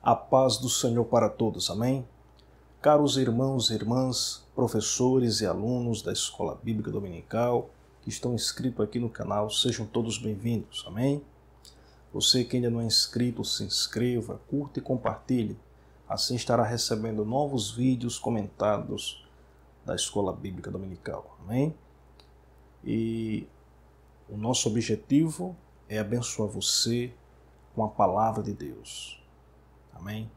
A paz do Senhor para todos, amém? Caros irmãos e irmãs, professores e alunos da Escola Bíblica Dominical que estão inscritos aqui no canal, sejam todos bem-vindos, amém? Você que ainda não é inscrito, se inscreva, curta e compartilhe, assim estará recebendo novos vídeos comentados da Escola Bíblica Dominical, amém? E o nosso objetivo é abençoar você com a palavra de Deus. Amém?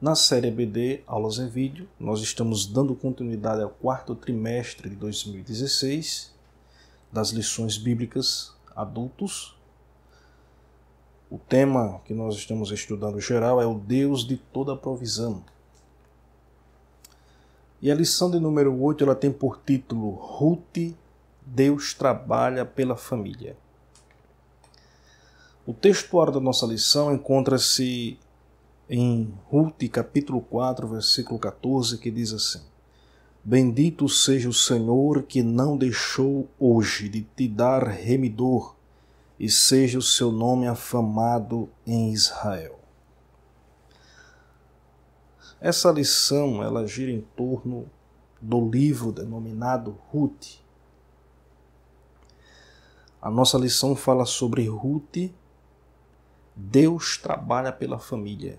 Na série EBD, aulas em vídeo, nós estamos dando continuidade ao quarto trimestre de 2016 das lições bíblicas adultos. O tema que nós estamos estudando geral é o Deus de toda provisão. E a lição de número 8 ela tem por título Ruth, Deus trabalha pela família. O textuário da nossa lição encontra-se em Ruth, capítulo 4, versículo 14, que diz assim: Bendito seja o Senhor que não deixou hoje de te dar remidor, e seja o seu nome afamado em Israel. Essa lição ela gira em torno do livro denominado Ruth. A nossa lição fala sobre Ruth. Deus trabalha pela família.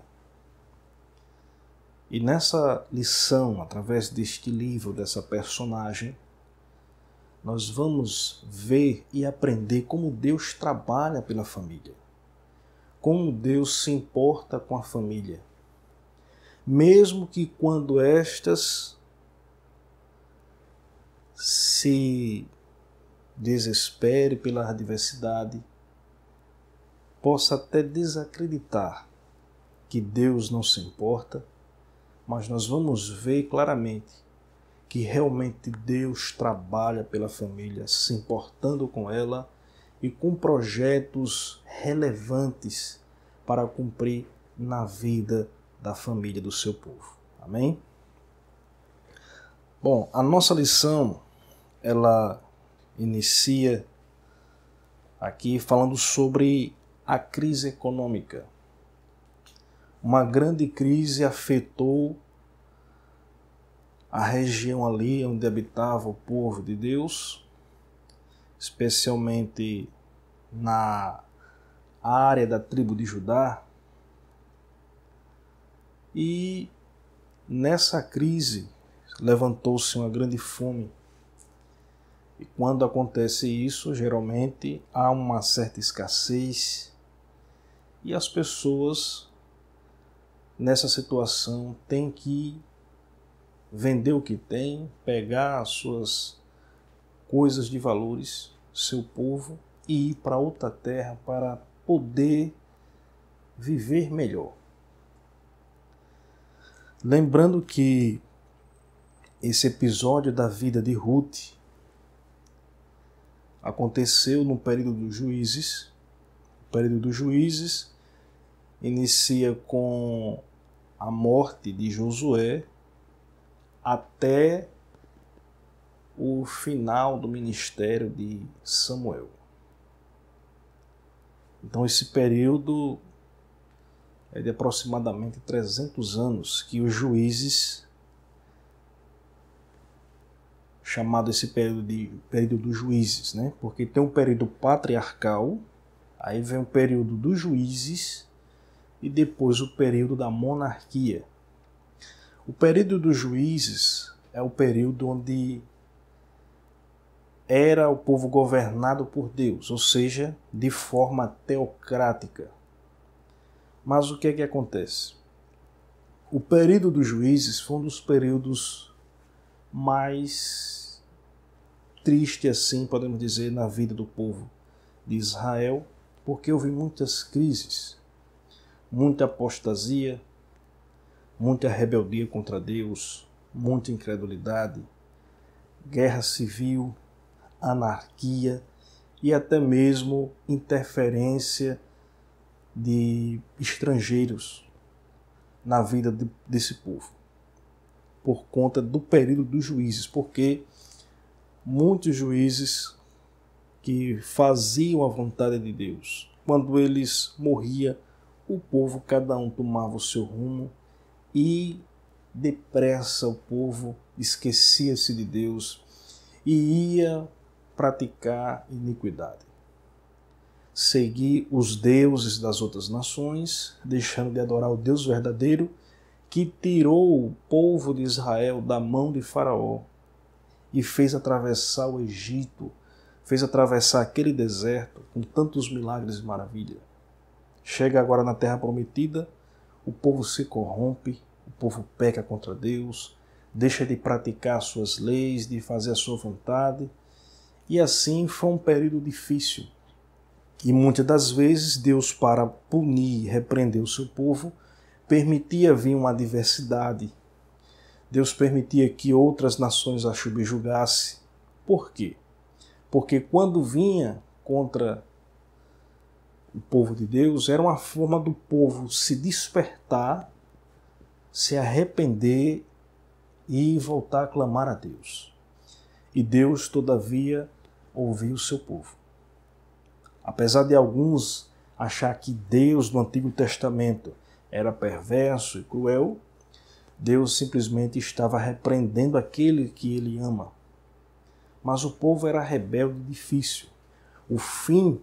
E nessa lição, através deste livro, dessa personagem, nós vamos ver e aprender como Deus trabalha pela família. Como Deus se importa com a família. Mesmo que quando estas se desespere pela adversidade, possa até desacreditar que Deus não se importa, mas nós vamos ver claramente que realmente Deus trabalha pela família, se importando com ela e com projetos relevantes para cumprir na vida da família do seu povo. Amém? Bom, a nossa lição, ela inicia aqui falando sobre a crise econômica. Uma grande crise afetou a região ali onde habitava o povo de Deus, especialmente na área da tribo de Judá. E nessa crise levantou-se uma grande fome. E quando acontece isso, geralmente há uma certa escassez. E as pessoas, nessa situação, têm que vender o que tem, pegar as suas coisas de valores, seu povo, e ir para outra terra para poder viver melhor. Lembrando que esse episódio da vida de Ruth aconteceu no período dos Juízes. O período dos Juízes inicia com a morte de Josué até o final do ministério de Samuel. Então esse período é de aproximadamente 300 anos que os juízes, chamado esse período de período dos juízes, né? Porque tem um período patriarcal, aí vem o período dos juízes e depois o período da monarquia. O período dos juízes é o período onde era o povo governado por Deus, ou seja, de forma teocrática. Mas o que é que acontece? O período dos juízes foi um dos períodos mais tristes, assim podemos dizer, na vida do povo de Israel, porque houve muitas crises, muita apostasia, muita rebeldia contra Deus, muita incredulidade, guerra civil, anarquia e até mesmo interferência de estrangeiros na vida desse povo, por conta do período dos juízes, porque muitos juízes que faziam a vontade de Deus, quando eles morriam o povo, cada um tomava o seu rumo e depressa o povo esquecia-se de Deus e ia praticar iniquidade. Seguir os deuses das outras nações, deixando de adorar o Deus verdadeiro que tirou o povo de Israel da mão de Faraó e fez atravessar o Egito, fez atravessar aquele deserto com tantos milagres e maravilhas. Chega agora na Terra Prometida, o povo se corrompe, o povo peca contra Deus, deixa de praticar suas leis, de fazer a sua vontade, e assim foi um período difícil. E muitas das vezes Deus, para punir e repreender o seu povo, permitia vir uma adversidade. Deus permitia que outras nações a subjugassem. Por quê? Porque quando vinha contra o povo de Deus, era uma forma do povo se despertar, se arrepender e voltar a clamar a Deus. E Deus, todavia, ouviu o seu povo. Apesar de alguns achar que Deus do Antigo Testamento era perverso e cruel, Deus simplesmente estava repreendendo aquele que ele ama. Mas o povo era rebelde e difícil. O fim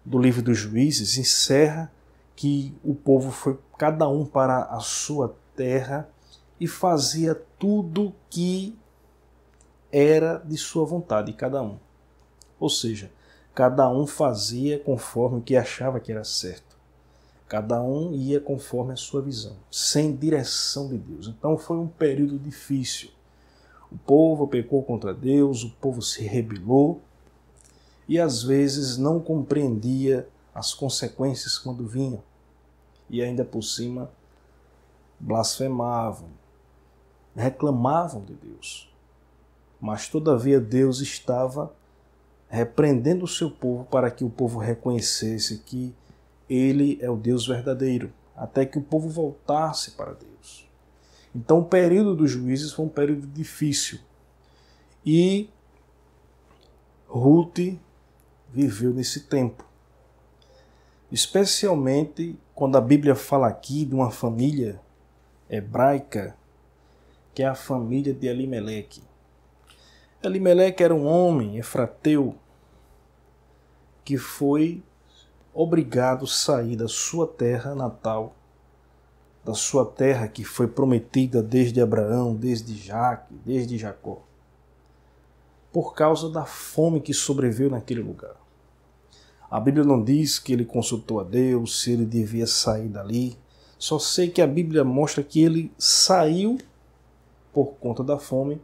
do livro dos Juízes encerra que o povo foi cada um para a sua terra e fazia tudo que era de sua vontade, cada um. Ou seja, cada um fazia conforme o que achava que era certo. Cada um ia conforme a sua visão, sem direção de Deus. Então foi um período difícil. O povo pecou contra Deus, o povo se rebelou e às vezes não compreendia as consequências quando vinham. E ainda por cima blasfemavam, reclamavam de Deus. Mas todavia Deus estava repreendendo o seu povo para que o povo reconhecesse que ele é o Deus verdadeiro, até que o povo voltasse para Deus. Então o período dos juízes foi um período difícil. E Ruth viveu nesse tempo. Especialmente quando a Bíblia fala aqui de uma família hebraica, que é a família de Elimeleque. Elimeleque era um homem efrateu que foi obrigado a sair da sua terra natal, da sua terra que foi prometida desde Abraão, desde Jaque, desde Jacó, por causa da fome que sobreveio naquele lugar. A Bíblia não diz que ele consultou a Deus, se ele devia sair dali. Só sei que a Bíblia mostra que ele saiu por conta da fome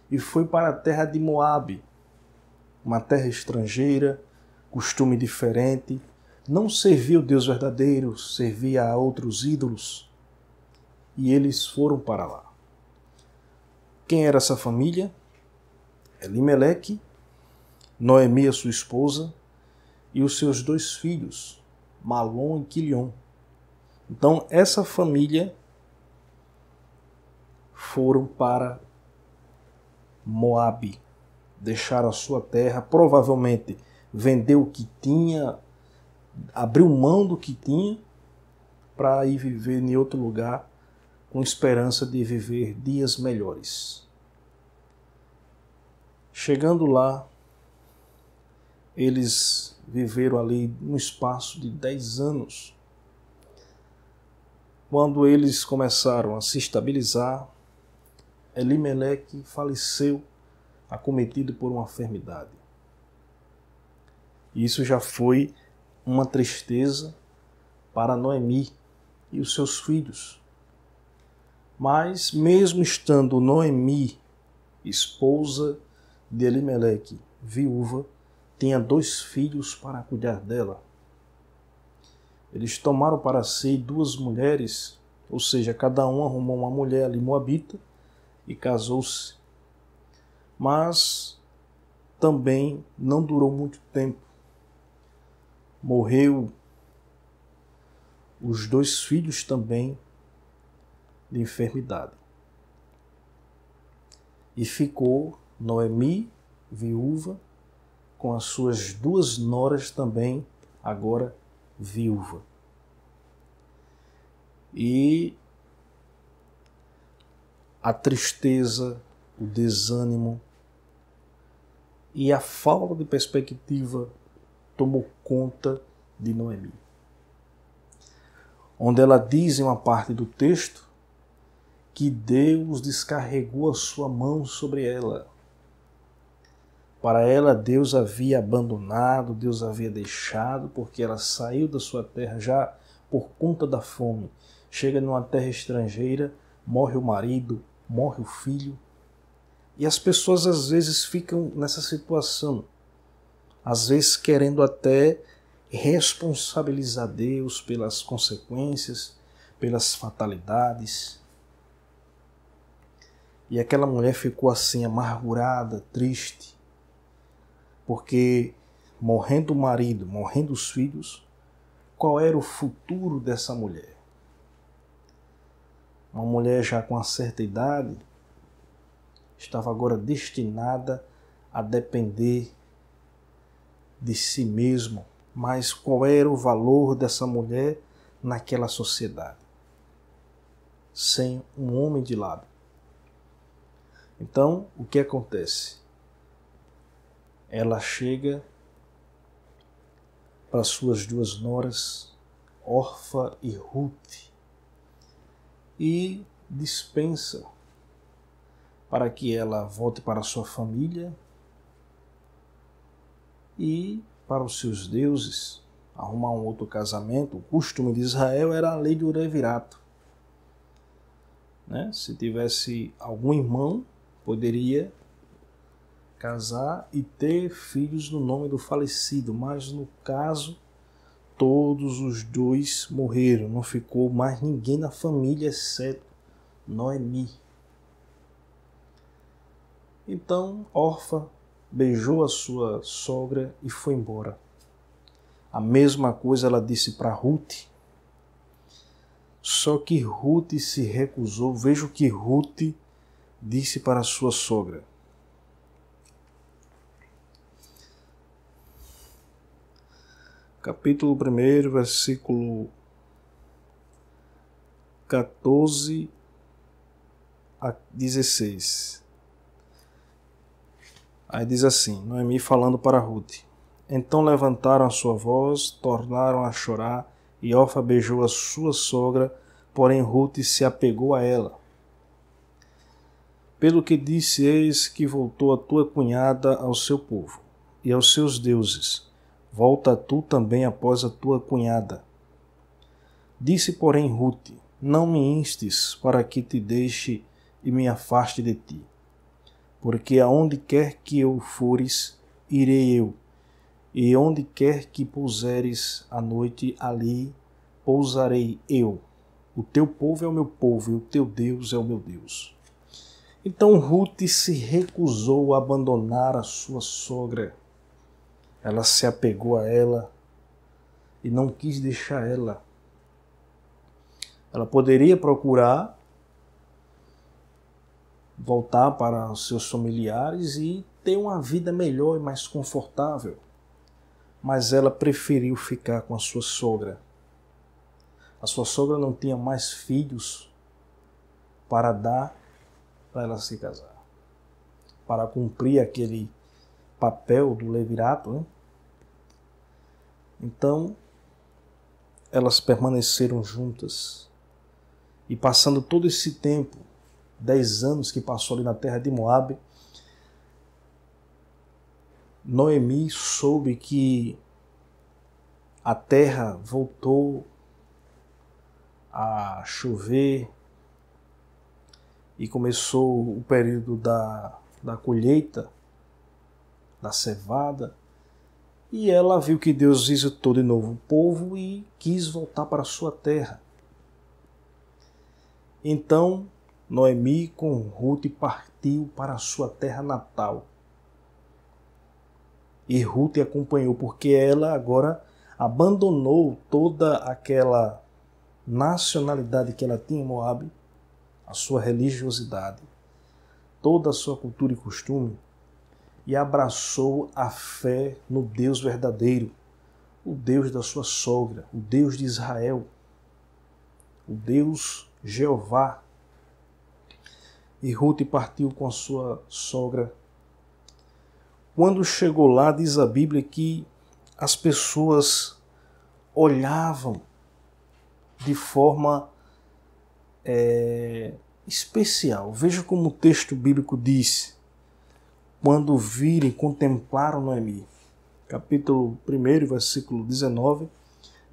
e foi para a terra de Moabe, uma terra estrangeira, costume diferente, não servia o Deus verdadeiro, servia a outros ídolos, e eles foram para lá. Quem era essa família? Elimeleque, Noemi, a sua esposa, e os seus 2 filhos, Malom e Quilion. Então essa família foram para Moabe, deixaram a sua terra, provavelmente vendeu o que tinha, abriu mão do que tinha para ir viver em outro lugar com esperança de viver dias melhores. Chegando lá, eles viveram ali no espaço de 10 anos. Quando eles começaram a se estabilizar, Elimeleque faleceu, acometido por uma enfermidade. Isso já foi uma tristeza para Noemi e os seus filhos. Mas mesmo estando Noemi, esposa de Elimeleque, viúva, tinha 2 filhos para cuidar dela. Eles tomaram para si 2 mulheres, ou seja, cada um arrumou uma mulher ali moabita e casou-se. Mas também não durou muito tempo. Morreu os 2 filhos também de enfermidade. E ficou Noemi, viúva, com as suas 2 noras também, agora viúva. E a tristeza, o desânimo e a falta de perspectiva tomou conta de Noemi. Onde ela diz em uma parte do texto que Deus descarregou a sua mão sobre ela. Para ela, Deus havia abandonado, Deus havia deixado, porque ela saiu da sua terra já por conta da fome. Chega numa terra estrangeira, morre o marido, morre o filho. E as pessoas às vezes ficam nessa situação, às vezes querendo até responsabilizar Deus pelas consequências, pelas fatalidades. E aquela mulher ficou assim, amargurada, triste, porque morrendo o marido, morrendo os filhos, qual era o futuro dessa mulher? Uma mulher já com uma certa idade, estava agora destinada a depender de si mesma. Mas qual era o valor dessa mulher naquela sociedade? Sem um homem de lado. Então, o que acontece? Ela chega para suas duas noras, Orfa e Ruth, e dispensa para que ela volte para sua família e para os seus deuses, arrumar um outro casamento. O costume de Israel era a lei do levirato. Se tivesse algum irmão, poderia casar e ter filhos no nome do falecido, mas no caso, todos os dois morreram, não ficou mais ninguém na família, exceto Noemi. Então, Orfa beijou a sua sogra e foi embora. A mesma coisa ela disse para Ruth. Só que Ruth se recusou. Veja o que Ruth disse para a sua sogra. Capítulo 1, versículo 14 a 16. Aí diz assim, Noemi falando para Ruth. Então levantaram a sua voz, tornaram a chorar, e Orfa beijou a sua sogra, porém Ruth se apegou a ela. Pelo que disse, eis que voltou a tua cunhada ao seu povo, e aos seus deuses. Volta tu também após a tua cunhada. Disse, porém, Ruth, não me instes para que te deixe e me afaste de ti. Porque aonde quer que eu fores, irei eu, e onde quer que pouseres a noite, ali pousarei eu. O teu povo é o meu povo, e o teu Deus é o meu Deus. Então Ruth se recusou a abandonar a sua sogra. Ela se apegou a ela e não quis deixar ela. Ela poderia procurar voltar para os seus familiares e ter uma vida melhor e mais confortável. Mas ela preferiu ficar com a sua sogra. A sua sogra não tinha mais filhos para dar para ela se casar, para cumprir aquele papel do levirato, Então, elas permaneceram juntas. E passando todo esse tempo, 10 anos que passou ali na terra de Moabe, Noemi soube que a terra voltou a chover e começou o período da colheita, da cevada, e ela viu que Deus visitou de novo o povo e quis voltar para a sua terra. Então, Noemi com Ruth partiu para a sua terra natal. E Ruth acompanhou, porque ela agora abandonou toda aquela nacionalidade que ela tinha em Moabe, a sua religiosidade, toda a sua cultura e costume, e abraçou a fé no Deus verdadeiro, o Deus da sua sogra, o Deus de Israel, o Deus Jeová. E Ruth partiu com a sua sogra. Quando chegou lá, diz a Bíblia que as pessoas olhavam de forma especial. Veja como o texto bíblico diz: quando virem, contemplaram Noemi. Capítulo 1, versículo 19,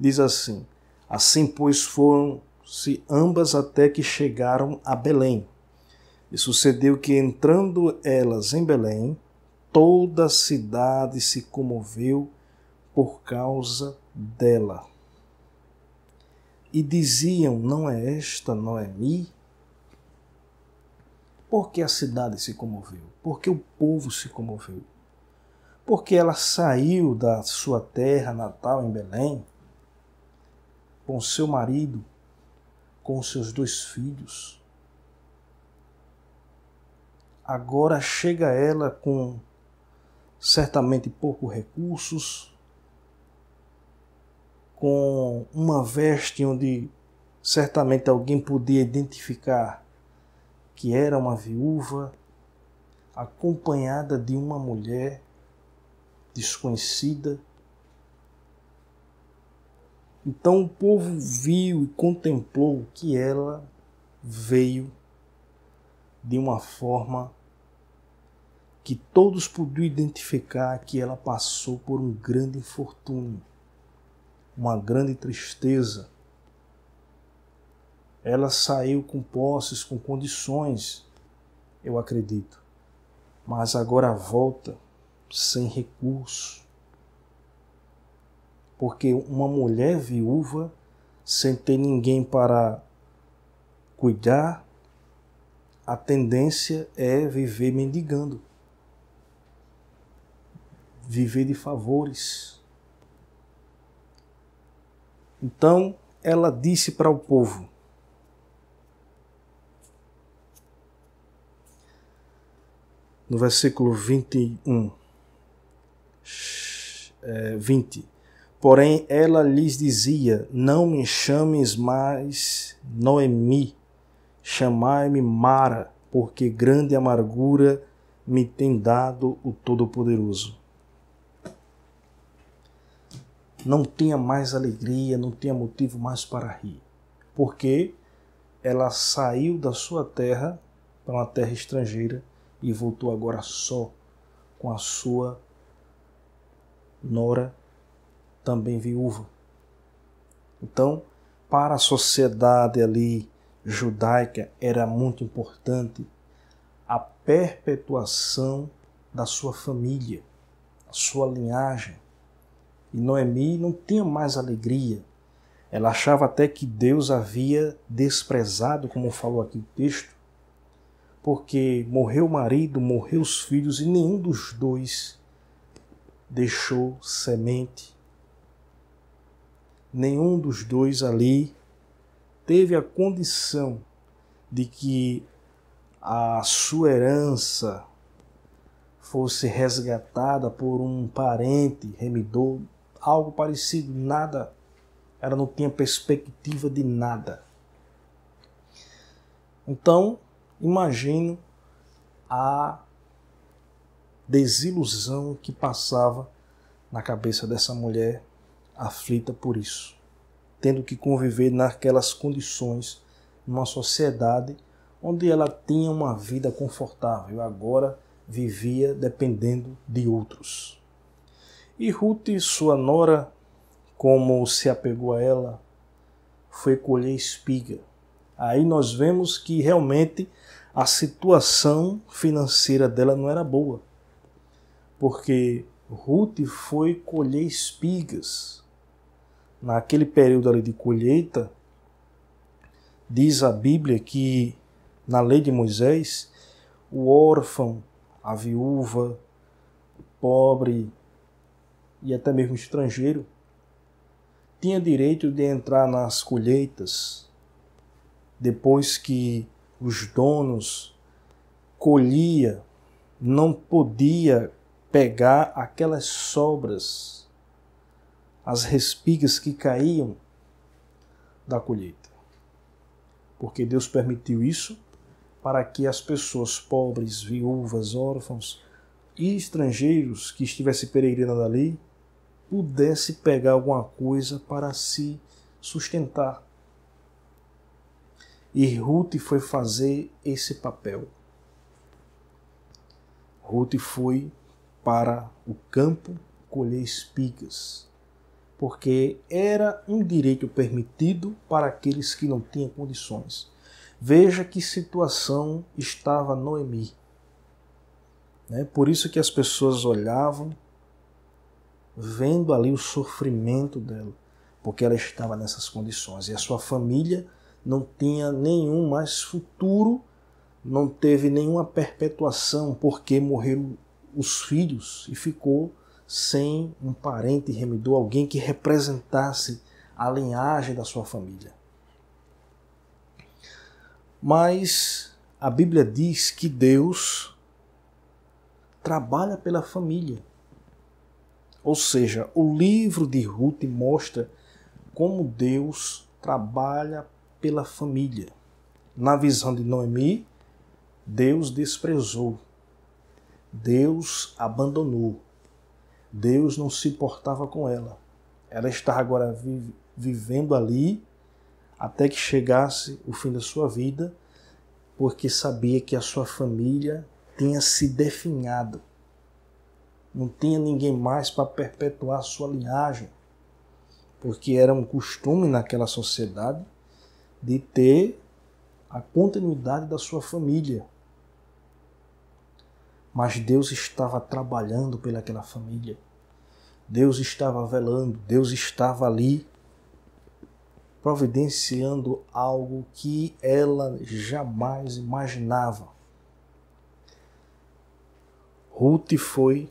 diz assim: assim, pois, foram-se ambas até que chegaram a Belém. E sucedeu que, entrando elas em Belém, toda a cidade se comoveu por causa dela. E diziam: não é esta Noemi? Por que a cidade se comoveu? Por que o povo se comoveu? Porque ela saiu da sua terra natal em Belém com seu marido, com seus 2 filhos. Agora chega ela com certamente poucos recursos, com uma veste onde certamente alguém podia identificar que era uma viúva, acompanhada de uma mulher desconhecida. Então o povo viu e contemplou que ela veio de uma forma que todos podiam identificar que ela passou por um grande infortúnio, uma grande tristeza. Ela saiu com posses, com condições, eu acredito, mas agora volta sem recurso. Porque uma mulher viúva, sem ter ninguém para cuidar, a tendência é viver mendigando, viver de favores. Então ela disse para o povo, no versículo 21, 20, porém ela lhes dizia: não me chames mais Noemi, chamai-me Mara, porque grande amargura me tem dado o Todo-Poderoso. Não tinha mais alegria, não tinha motivo mais para rir, porque ela saiu da sua terra para uma terra estrangeira e voltou agora só com a sua nora, também viúva. Então, para a sociedade ali judaica, era muito importante a perpetuação da sua família, a sua linhagem. E Noemi não tinha mais alegria. Ela achava até que Deus havia desprezado, como falou aqui o texto, porque morreu o marido, morreu os filhos e nenhum dos 2 deixou semente. Nenhum dos 2 ali teve a condição de que a sua herança fosse resgatada por um parente remidor, algo parecido, nada. Ela não tinha perspectiva de nada. Então, imagino a desilusão que passava na cabeça dessa mulher aflita por isso, tendo que conviver naquelas condições, numa sociedade onde ela tinha uma vida confortável, agora vivia dependendo de outros. E Ruth, sua nora, como se apegou a ela, foi colher espiga. Aí nós vemos que realmente a situação financeira dela não era boa, porque Ruth foi colher espigas. Naquele período ali de colheita, diz a Bíblia que na lei de Moisés, o órfão, a viúva, o pobre e até mesmo o estrangeiro tinha direito de entrar nas colheitas depois que os donos colhia, não podia pegar aquelas sobras, as espigas que caíam da colheita. porque Deus permitiu isso para que as pessoas pobres, viúvas, órfãos e estrangeiros que estivessem peregrinando ali pudessem pegar alguma coisa para se sustentar. E Ruth foi fazer esse papel. Ruth foi para o campo colher espigas, porque era um direito permitido para aqueles que não tinham condições. Veja que situação estava Noemi. Por isso que as pessoas olhavam, vendo ali o sofrimento dela, porque ela estava nessas condições. E a sua família não tinha nenhum mais futuro, não teve nenhuma perpetuação, porque morreram os filhos e ficou sem um parente remidor, alguém que representasse a linhagem da sua família. Mas a Bíblia diz que Deus trabalha pela família. Ou seja, o livro de Ruth mostra como Deus trabalha pela família. Na visão de Noemi, Deus desprezou, Deus abandonou, Deus não se importava com ela. Ela estava agora vivendo ali até que chegasse o fim da sua vida, porque sabia que a sua família tinha se definhado. Não tinha ninguém mais para perpetuar a sua linhagem, porque era um costume naquela sociedade de ter a continuidade da sua família. Mas Deus estava trabalhando pelaquela família. Deus estava velando, Deus estava ali providenciando algo que ela jamais imaginava. Ruth foi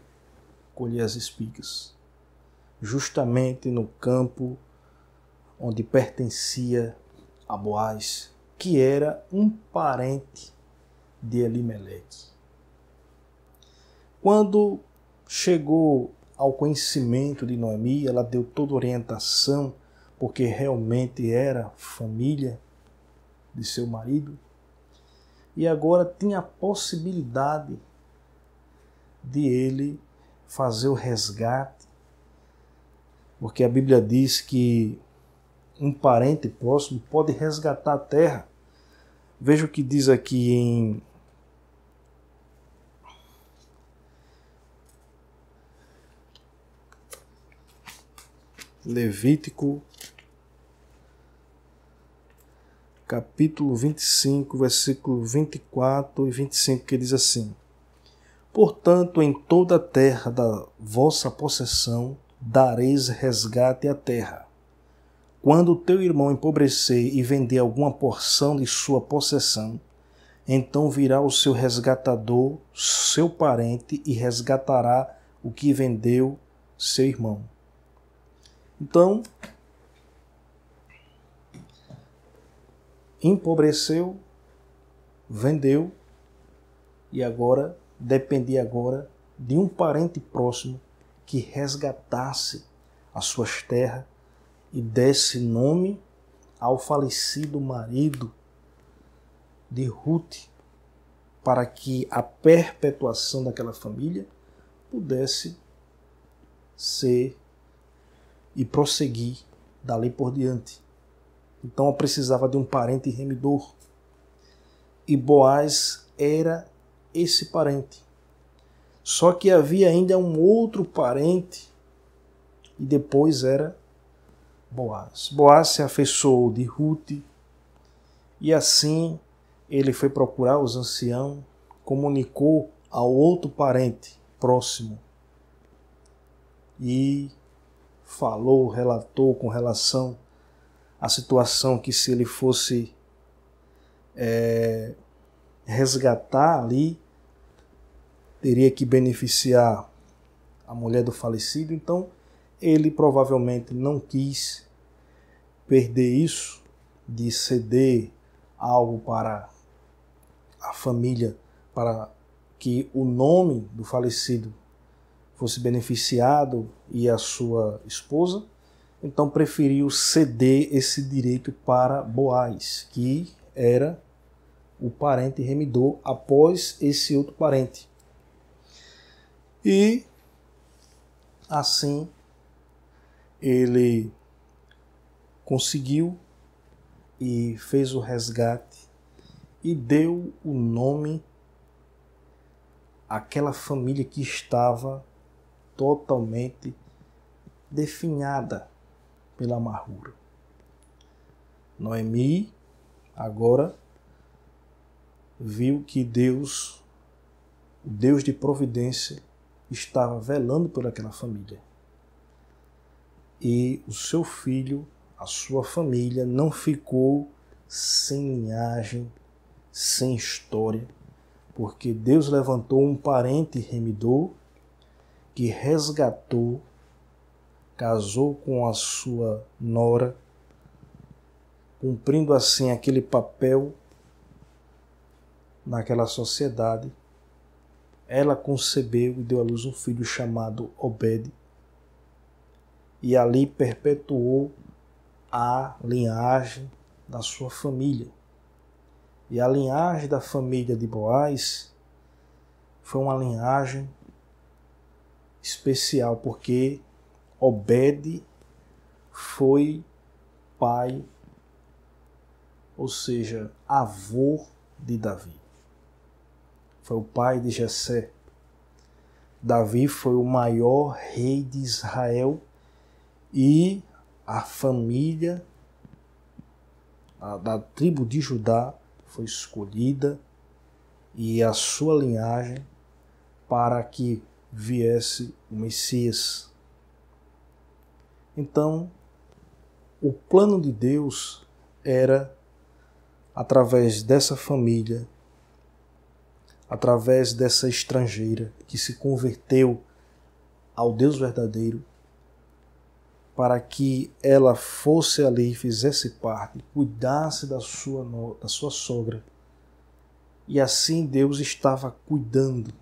colher as espigas, justamente no campo onde pertencia a Boaz, que era um parente de Elimeleque. Quando chegou ao conhecimento de Noemi, ela deu toda orientação, porque realmente era família de seu marido, e agora tinha a possibilidade de ele fazer o resgate, porque a Bíblia diz que um parente próximo pode resgatar a terra. Veja o que diz aqui em Levítico, capítulo 25, versículo 24 e 25, que diz assim: Portanto, em toda a terra da vossa possessão dareis resgate à terra. Quando o teu irmão empobrecer e vender alguma porção de sua possessão, então virá o seu resgatador, seu parente, e resgatará o que vendeu seu irmão. Então, empobreceu, vendeu, e agora dependia agora de um parente próximo que resgatasse as suas terras e desse nome ao falecido marido de Ruth, para que a perpetuação daquela família pudesse ser e prosseguir dali por diante. Então ela precisava de um parente remidor. E Boaz era esse parente. Só que havia ainda um outro parente, e depois era Boaz. Boaz se afeiçoou de Ruth, e assim ele foi procurar os anciãos, comunicou ao outro parente próximo, e falou, relatou com relação à situação que se ele fosse resgatar ali, teria que beneficiar a mulher do falecido. Então ele provavelmente não quis perder isso, de ceder algo para a família, para que o nome do falecido fosse beneficiado e a sua esposa. Então preferiu ceder esse direito para Boaz, que era o parente remidor após esse outro parente. E assim ele conseguiu e fez o resgate e deu o nome àquela família que estava totalmente definhada pela amargura. Noemi agora viu que Deus, o Deus de providência, estava velando por aquela família. E o seu filho, a sua família, não ficou sem linhagem, sem história, porque Deus levantou um parente remidor que resgatou, casou com a sua nora, cumprindo assim aquele papel naquela sociedade. Ela concebeu e deu à luz um filho chamado Obed, e ali perpetuou a linhagem da sua família. E a linhagem da família de Boaz foi uma linhagem especial, porque Obed foi pai, ou seja, avô de Davi. Foi o pai de Jessé. Davi foi o maior rei de Israel e a família da tribo de Judá foi escolhida e a sua linhagem para que viesse o Messias. Então, o plano de Deus era, através dessa família, através dessa estrangeira que se converteu ao Deus verdadeiro, para que ela fosse ali e fizesse parte, cuidasse da sua sogra. E assim Deus estava cuidando.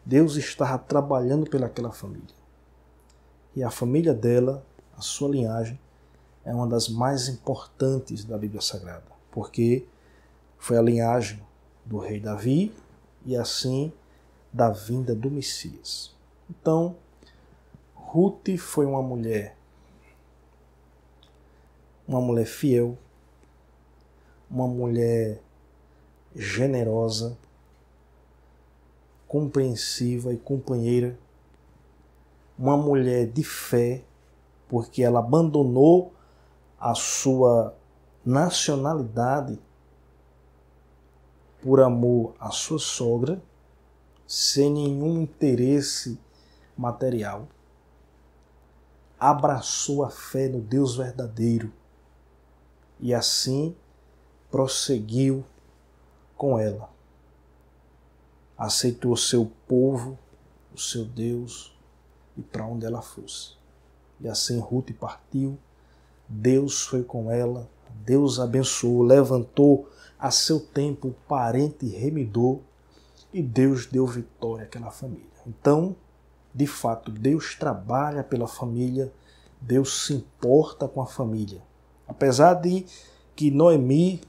Deus estava trabalhando pelaquela família. E a família dela, a sua linhagem, é uma das mais importantes da Bíblia Sagrada, porque foi a linhagem do rei Davi e assim da vinda do Messias. Então, Ruth foi uma mulher fiel, uma mulher generosa, compreensiva e companheira, uma mulher de fé, porque ela abandonou a sua nacionalidade por amor à sua sogra, sem nenhum interesse material. Abraçou a fé no Deus verdadeiro e assim prosseguiu com ela. Aceitou o seu povo, o seu Deus, e para onde ela fosse. E assim Ruth partiu, Deus foi com ela, Deus abençoou, levantou a seu tempo o parente remidor e Deus deu vitória àquela família. Então, de fato, Deus trabalha pela família, Deus se importa com a família. Apesar de que Noemi,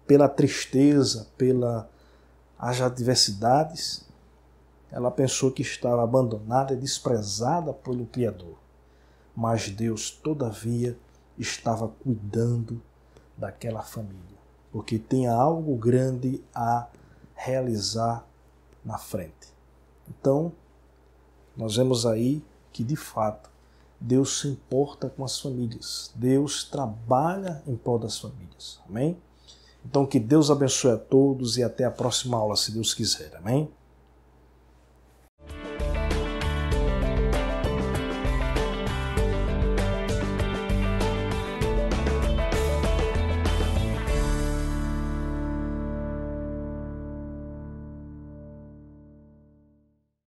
pela tristeza, pelas adversidades, ela pensou que estava abandonada e desprezada pelo Criador. Mas Deus, todavia, estava cuidando daquela família, porque tinha algo grande a realizar na frente. Então, nós vemos aí que, de fato, Deus se importa com as famílias. Deus trabalha em prol das famílias. Amém? Então, que Deus abençoe a todos e até a próxima aula, se Deus quiser. Amém?